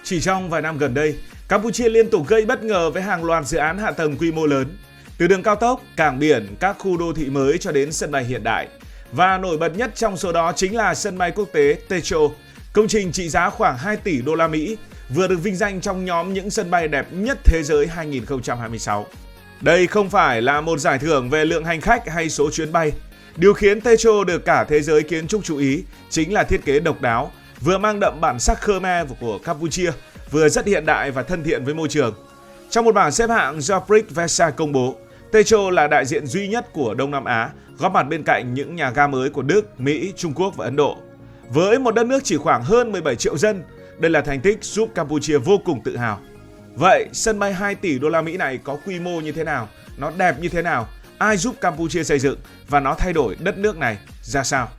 Chỉ trong vài năm gần đây, Campuchia liên tục gây bất ngờ với hàng loạt dự án hạ tầng quy mô lớn. Từ đường cao tốc, cảng biển, các khu đô thị mới cho đến sân bay hiện đại. Và nổi bật nhất trong số đó chính là sân bay quốc tế Techo, công trình trị giá khoảng 2 tỷ đô la Mỹ, vừa được vinh danh trong nhóm những sân bay đẹp nhất thế giới 2026. Đây không phải là một giải thưởng về lượng hành khách hay số chuyến bay. Điều khiến Techo được cả thế giới kiến trúc chú ý chính là thiết kế độc đáo, vừa mang đậm bản sắc Khmer của Campuchia, vừa rất hiện đại và thân thiện với môi trường. Trong một bảng xếp hạng do Brick Versailles công bố, Techo là đại diện duy nhất của Đông Nam Á, góp mặt bên cạnh những nhà ga mới của Đức, Mỹ, Trung Quốc và Ấn Độ. Với một đất nước chỉ khoảng hơn 17 triệu dân, đây là thành tích giúp Campuchia vô cùng tự hào. Vậy, sân bay 2 tỷ đô la Mỹ này có quy mô như thế nào? Nó đẹp như thế nào? Ai giúp Campuchia xây dựng? Và nó thay đổi đất nước này ra sao?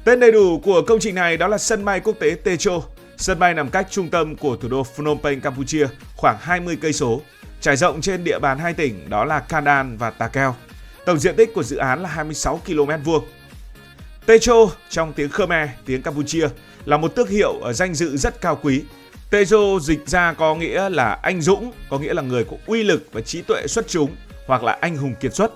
Tên đầy đủ của công trình này đó là sân bay quốc tế Techo. Sân bay nằm cách trung tâm của thủ đô Phnom Penh, Campuchia khoảng 20 cây số, trải rộng trên địa bàn hai tỉnh đó là Kandan và Ta-keo. Tổng diện tích của dự án là 26 km vuông. Techo trong tiếng Khmer, tiếng Campuchia là một tước hiệu danh dự rất cao quý. Techo dịch ra có nghĩa là anh dũng, có nghĩa là người có uy lực và trí tuệ xuất chúng, hoặc là anh hùng kiệt xuất.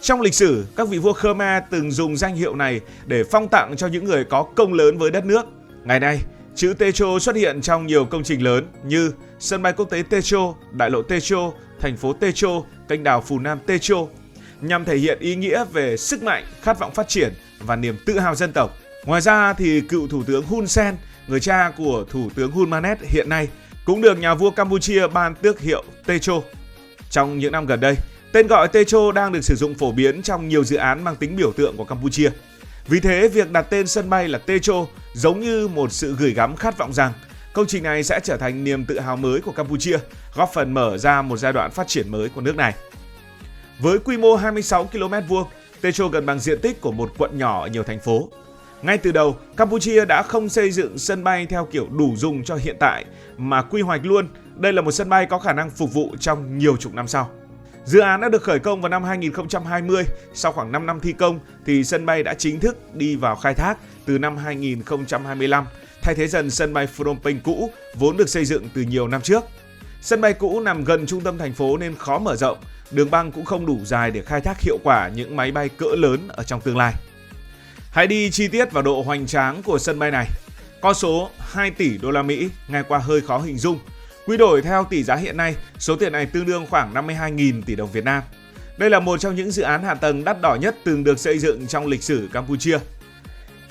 Trong lịch sử, các vị vua Khmer từng dùng danh hiệu này để phong tặng cho những người có công lớn với đất nước. Ngày nay, chữ Techo xuất hiện trong nhiều công trình lớn như sân bay quốc tế Techo, đại lộ Techo, thành phố Techo, kênh đào Phù Nam Techo, nhằm thể hiện ý nghĩa về sức mạnh, khát vọng phát triển và niềm tự hào dân tộc. Ngoài ra thì cựu thủ tướng Hun Sen, người cha của thủ tướng Hun Manet hiện nay, cũng được nhà vua Campuchia ban tước hiệu Techo. Trong những năm gần đây, tên gọi Techo đang được sử dụng phổ biến trong nhiều dự án mang tính biểu tượng của Campuchia. Vì thế, việc đặt tên sân bay là Techo giống như một sự gửi gắm khát vọng rằng công trình này sẽ trở thành niềm tự hào mới của Campuchia, góp phần mở ra một giai đoạn phát triển mới của nước này. Với quy mô 26 km vuông, Techo gần bằng diện tích của một quận nhỏ ở nhiều thành phố. Ngay từ đầu, Campuchia đã không xây dựng sân bay theo kiểu đủ dùng cho hiện tại, mà quy hoạch luôn đây là một sân bay có khả năng phục vụ trong nhiều chục năm sau. Dự án đã được khởi công vào năm 2020, sau khoảng 5 năm thi công thì sân bay đã chính thức đi vào khai thác từ năm 2025, thay thế dần sân bay Phnom Penh cũ vốn được xây dựng từ nhiều năm trước. Sân bay cũ nằm gần trung tâm thành phố nên khó mở rộng, đường băng cũng không đủ dài để khai thác hiệu quả những máy bay cỡ lớn ở trong tương lai. Hãy đi chi tiết vào độ hoành tráng của sân bay này. Con số 2 tỷ đô la Mỹ nghe qua hơi khó hình dung. Quy đổi theo tỷ giá hiện nay, số tiền này tương đương khoảng 52.000 tỷ đồng Việt Nam. Đây là một trong những dự án hạ tầng đắt đỏ nhất từng được xây dựng trong lịch sử Campuchia.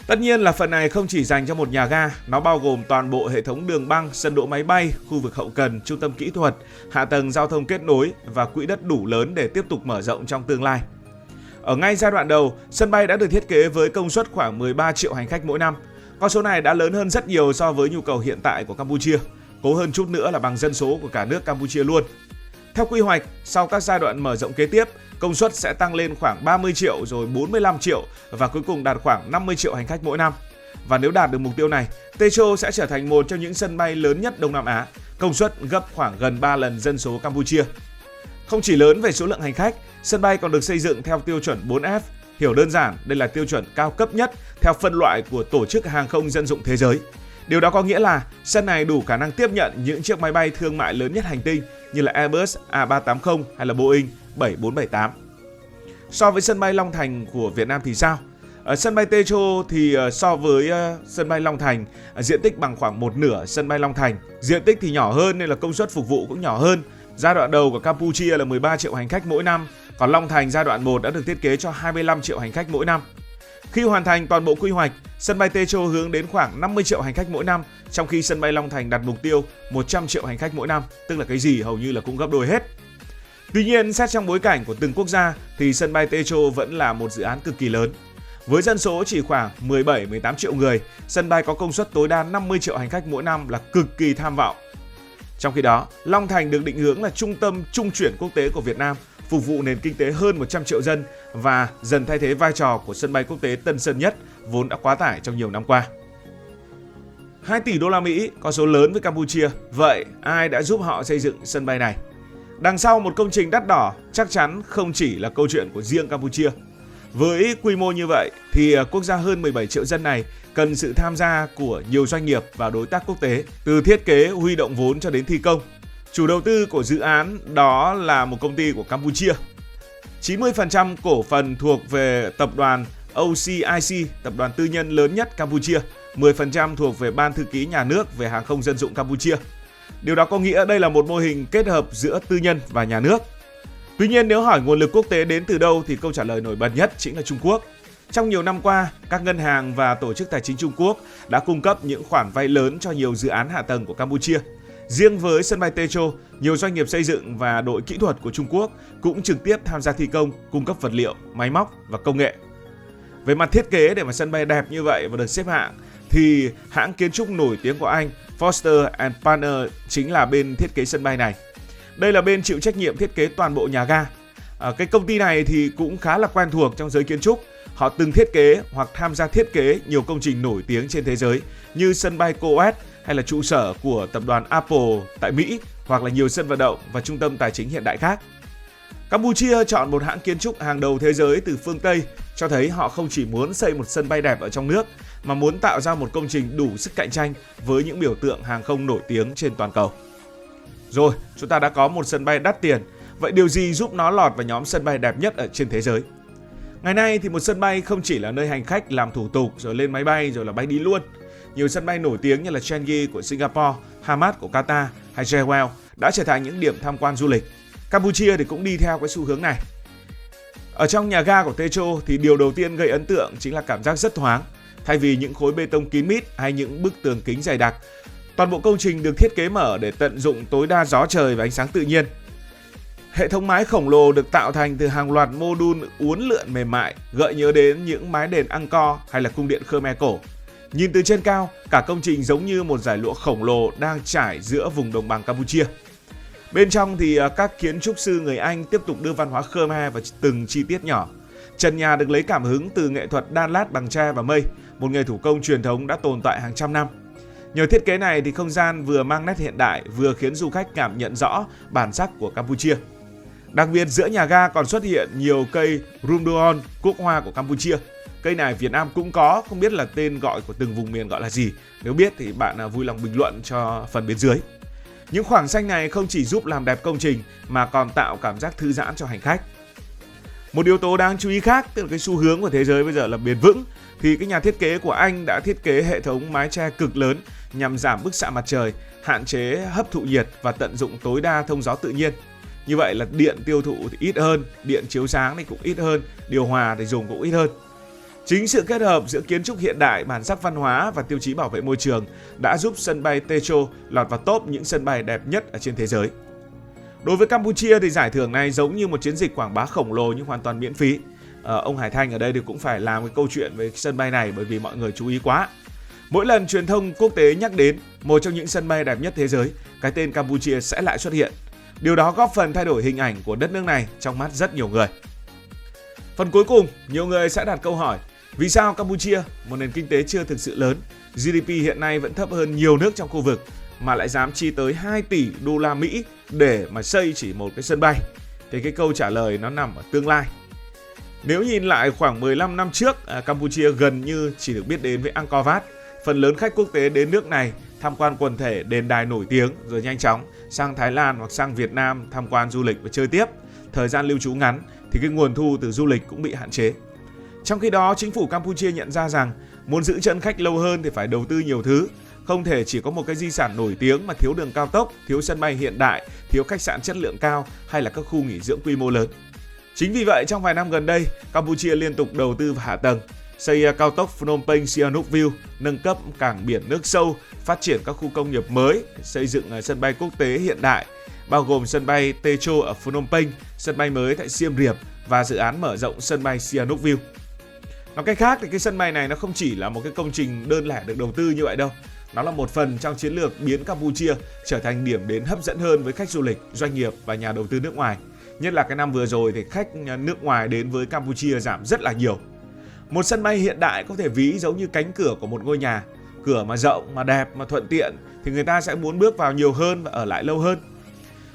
Tất nhiên là phần này không chỉ dành cho một nhà ga, nó bao gồm toàn bộ hệ thống đường băng, sân đỗ máy bay, khu vực hậu cần, trung tâm kỹ thuật, hạ tầng giao thông kết nối và quỹ đất đủ lớn để tiếp tục mở rộng trong tương lai. Ở ngay giai đoạn đầu, sân bay đã được thiết kế với công suất khoảng 13 triệu hành khách mỗi năm. Con số này đã lớn hơn rất nhiều so với nhu cầu hiện tại của Campuchia, cố hơn chút nữa là bằng dân số của cả nước Campuchia luôn. Theo quy hoạch, sau các giai đoạn mở rộng kế tiếp, công suất sẽ tăng lên khoảng 30 triệu rồi 45 triệu và cuối cùng đạt khoảng 50 triệu hành khách mỗi năm. Và nếu đạt được mục tiêu này, Techo sẽ trở thành một trong những sân bay lớn nhất Đông Nam Á, công suất gấp khoảng gần 3 lần dân số Campuchia. Không chỉ lớn về số lượng hành khách, sân bay còn được xây dựng theo tiêu chuẩn 4F. Hiểu đơn giản, đây là tiêu chuẩn cao cấp nhất theo phân loại của Tổ chức Hàng không Dân dụng Thế giới. Điều đó có nghĩa là sân này đủ khả năng tiếp nhận những chiếc máy bay thương mại lớn nhất hành tinh như là Airbus A380 hay là Boeing 7478. So với sân bay Long Thành của Việt Nam thì sao? Ở sân bay Techo thì so với sân bay Long Thành, diện tích bằng khoảng một nửa sân bay Long Thành. Diện tích thì nhỏ hơn nên là công suất phục vụ cũng nhỏ hơn. Giai đoạn đầu của Campuchia là 13 triệu hành khách mỗi năm, còn Long Thành giai đoạn 1 đã được thiết kế cho 25 triệu hành khách mỗi năm. Khi hoàn thành toàn bộ quy hoạch, sân bay Techo hướng đến khoảng 50 triệu hành khách mỗi năm, trong khi sân bay Long Thành đặt mục tiêu 100 triệu hành khách mỗi năm, tức là cái gì hầu như là cũng gấp đôi hết. Tuy nhiên, xét trong bối cảnh của từng quốc gia thì sân bay Techo vẫn là một dự án cực kỳ lớn. Với dân số chỉ khoảng 17-18 triệu người, sân bay có công suất tối đa 50 triệu hành khách mỗi năm là cực kỳ tham vọng. Trong khi đó, Long Thành được định hướng là trung tâm trung chuyển quốc tế của Việt Nam, phục vụ nền kinh tế hơn 100 triệu dân và dần thay thế vai trò của sân bay quốc tế Tân Sơn Nhất vốn đã quá tải trong nhiều năm qua. 2 tỷ đô la Mỹ, con số lớn với Campuchia. Vậy ai đã giúp họ xây dựng sân bay này? Đằng sau một công trình đắt đỏ chắc chắn không chỉ là câu chuyện của riêng Campuchia. Với quy mô như vậy thì quốc gia hơn 17 triệu dân này cần sự tham gia của nhiều doanh nghiệp và đối tác quốc tế, từ thiết kế, huy động vốn cho đến thi công. Chủ đầu tư của dự án đó là một công ty của Campuchia. 90% cổ phần thuộc về tập đoàn OCIC, tập đoàn tư nhân lớn nhất Campuchia. 10% thuộc về Ban Thư ký Nhà nước về hàng không dân dụng Campuchia. Điều đó có nghĩa đây là một mô hình kết hợp giữa tư nhân và nhà nước. Tuy nhiên, nếu hỏi nguồn lực quốc tế đến từ đâu thì câu trả lời nổi bật nhất chính là Trung Quốc. Trong nhiều năm qua, các ngân hàng và tổ chức tài chính Trung Quốc đã cung cấp những khoản vay lớn cho nhiều dự án hạ tầng của Campuchia. Riêng với sân bay Techo, nhiều doanh nghiệp xây dựng và đội kỹ thuật của Trung Quốc cũng trực tiếp tham gia thi công, cung cấp vật liệu, máy móc và công nghệ. Về mặt thiết kế, để mà sân bay đẹp như vậy và được xếp hạng, thì hãng kiến trúc nổi tiếng của Anh Foster and Partners chính là bên thiết kế sân bay này. Đây là bên chịu trách nhiệm thiết kế toàn bộ nhà ga. Cái công ty này thì cũng khá là quen thuộc trong giới kiến trúc. Họ từng thiết kế hoặc tham gia thiết kế nhiều công trình nổi tiếng trên thế giới như sân bay Kuwait hay là trụ sở của tập đoàn Apple tại Mỹ, hoặc là nhiều sân vận động và trung tâm tài chính hiện đại khác. Campuchia chọn một hãng kiến trúc hàng đầu thế giới từ phương Tây cho thấy họ không chỉ muốn xây một sân bay đẹp ở trong nước mà muốn tạo ra một công trình đủ sức cạnh tranh với những biểu tượng hàng không nổi tiếng trên toàn cầu. Rồi, chúng ta đã có một sân bay đắt tiền. Vậy điều gì giúp nó lọt vào nhóm sân bay đẹp nhất ở trên thế giới? Ngày nay thì một sân bay không chỉ là nơi hành khách làm thủ tục rồi lên máy bay rồi là bay đi luôn. Nhiều sân bay nổi tiếng như là Changi của Singapore, Hamad của Qatar hay Jewel đã trở thành những điểm tham quan du lịch. Campuchia thì cũng đi theo cái xu hướng này. Ở trong nhà ga của Techo thì điều đầu tiên gây ấn tượng chính là cảm giác rất thoáng. Thay vì những khối bê tông kín mít hay những bức tường kính dày đặc, toàn bộ công trình được thiết kế mở để tận dụng tối đa gió trời và ánh sáng tự nhiên. Hệ thống mái khổng lồ được tạo thành từ hàng loạt mô đun uốn lượn mềm mại, gợi nhớ đến những mái đền Angkor hay là cung điện Khmer cổ. Nhìn từ trên cao, cả công trình giống như một dải lụa khổng lồ đang trải giữa vùng đồng bằng Campuchia. Bên trong thì các kiến trúc sư người Anh tiếp tục đưa văn hóa Khmer vào từng chi tiết nhỏ. Trần nhà được lấy cảm hứng từ nghệ thuật đan lát bằng tre và mây, một nghề thủ công truyền thống đã tồn tại hàng trăm năm. Nhờ thiết kế này thì không gian vừa mang nét hiện đại, vừa khiến du khách cảm nhận rõ bản sắc của Campuchia. Đặc biệt giữa nhà ga còn xuất hiện nhiều cây Rumduon, quốc hoa của Campuchia. Cây này Việt Nam cũng có, không biết là tên gọi của từng vùng miền gọi là gì. Nếu biết thì bạn vui lòng bình luận cho phần bên dưới. Những khoảng xanh này không chỉ giúp làm đẹp công trình mà còn tạo cảm giác thư giãn cho hành khách. Một yếu tố đáng chú ý khác, tức là cái xu hướng của thế giới bây giờ là bền vững, thì cái nhà thiết kế của Anh đã thiết kế hệ thống mái che cực lớn nhằm giảm bức xạ mặt trời, hạn chế hấp thụ nhiệt và tận dụng tối đa thông gió tự nhiên. Như vậy là điện tiêu thụ thì ít hơn, điện chiếu sáng thì cũng ít hơn, điều hòa thì dùng cũng ít hơn. Chính sự kết hợp giữa kiến trúc hiện đại, bản sắc văn hóa và tiêu chí bảo vệ môi trường đã giúp sân bay Techo lọt vào top những sân bay đẹp nhất ở trên thế giới. Đối với Campuchia thì giải thưởng này giống như một chiến dịch quảng bá khổng lồ nhưng hoàn toàn miễn phí. Ông Hải Thanh ở đây thì cũng phải làm cái câu chuyện về sân bay này bởi vì mọi người chú ý quá. Mỗi lần truyền thông quốc tế nhắc đến một trong những sân bay đẹp nhất thế giới, cái tên Campuchia sẽ lại xuất hiện. Điều đó góp phần thay đổi hình ảnh của đất nước này trong mắt rất nhiều người. Phần cuối cùng, nhiều người sẽ đặt câu hỏi: vì sao Campuchia, một nền kinh tế chưa thực sự lớn, GDP hiện nay vẫn thấp hơn nhiều nước trong khu vực, mà lại dám chi tới 2 tỷ đô la Mỹ để mà xây chỉ một cái sân bay? Thì cái câu trả lời nó nằm ở tương lai. Nếu nhìn lại khoảng 15 năm trước, Campuchia gần như chỉ được biết đến với Angkor Wat. Phần lớn khách quốc tế đến nước này tham quan quần thể đền đài nổi tiếng rồi nhanh chóng sang Thái Lan hoặc sang Việt Nam tham quan du lịch và chơi tiếp. Thời gian lưu trú ngắn thì cái nguồn thu từ du lịch cũng bị hạn chế. Trong khi đó, chính phủ Campuchia nhận ra rằng muốn giữ chân khách lâu hơn thì phải đầu tư nhiều thứ. Không thể chỉ có một cái di sản nổi tiếng mà thiếu đường cao tốc, thiếu sân bay hiện đại, thiếu khách sạn chất lượng cao hay là các khu nghỉ dưỡng quy mô lớn. Chính vì vậy, trong vài năm gần đây, Campuchia liên tục đầu tư vào hạ tầng, xây cao tốc Phnom Penh Sihanouk View, nâng cấp cảng biển nước sâu, phát triển các khu công nghiệp mới, xây dựng sân bay quốc tế hiện đại, bao gồm sân bay Techo ở Phnom Penh, sân bay mới tại Siem Reap và dự án mở rộng sân bay Sihanouk View. Nói cách khác thì cái sân bay này nó không chỉ là một cái công trình đơn lẻ được đầu tư như vậy đâu. Nó là một phần trong chiến lược biến Campuchia trở thành điểm đến hấp dẫn hơn với khách du lịch, doanh nghiệp và nhà đầu tư nước ngoài. Nhất là cái năm vừa rồi thì khách nước ngoài đến với Campuchia giảm rất là nhiều. Một sân bay hiện đại có thể ví giống như cánh cửa của một ngôi nhà. Cửa mà rộng, mà đẹp, mà thuận tiện thì người ta sẽ muốn bước vào nhiều hơn và ở lại lâu hơn.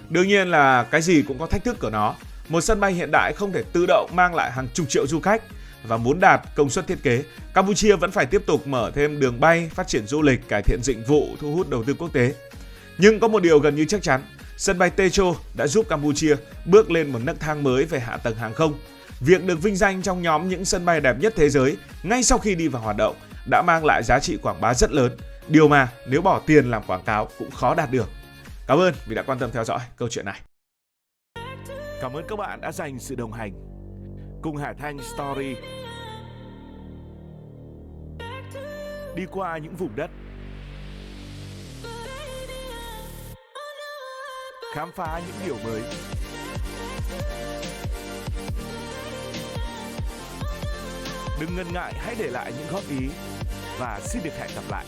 Đương nhiên là cái gì cũng có thách thức của nó. Một sân bay hiện đại không thể tự động mang lại hàng chục triệu du khách. và muốn đạt công suất thiết kế, Campuchia vẫn phải tiếp tục mở thêm đường bay, phát triển du lịch, cải thiện dịch vụ, thu hút đầu tư quốc tế. Nhưng có một điều gần như chắc chắn, sân bay Techo đã giúp Campuchia bước lên một nấc thang mới về hạ tầng hàng không. Việc được vinh danh trong nhóm những sân bay đẹp nhất thế giới ngay sau khi đi vào hoạt động đã mang lại giá trị quảng bá rất lớn, điều mà nếu bỏ tiền làm quảng cáo cũng khó đạt được. Cảm ơn vì đã quan tâm theo dõi câu chuyện này. Cảm ơn các bạn đã dành sự đồng hành cùng Hải Thanh Story. Đi qua những vùng đất, khám phá những điều mới. Đừng ngần ngại, hãy để lại những góp ý và xin được hẹn gặp lại.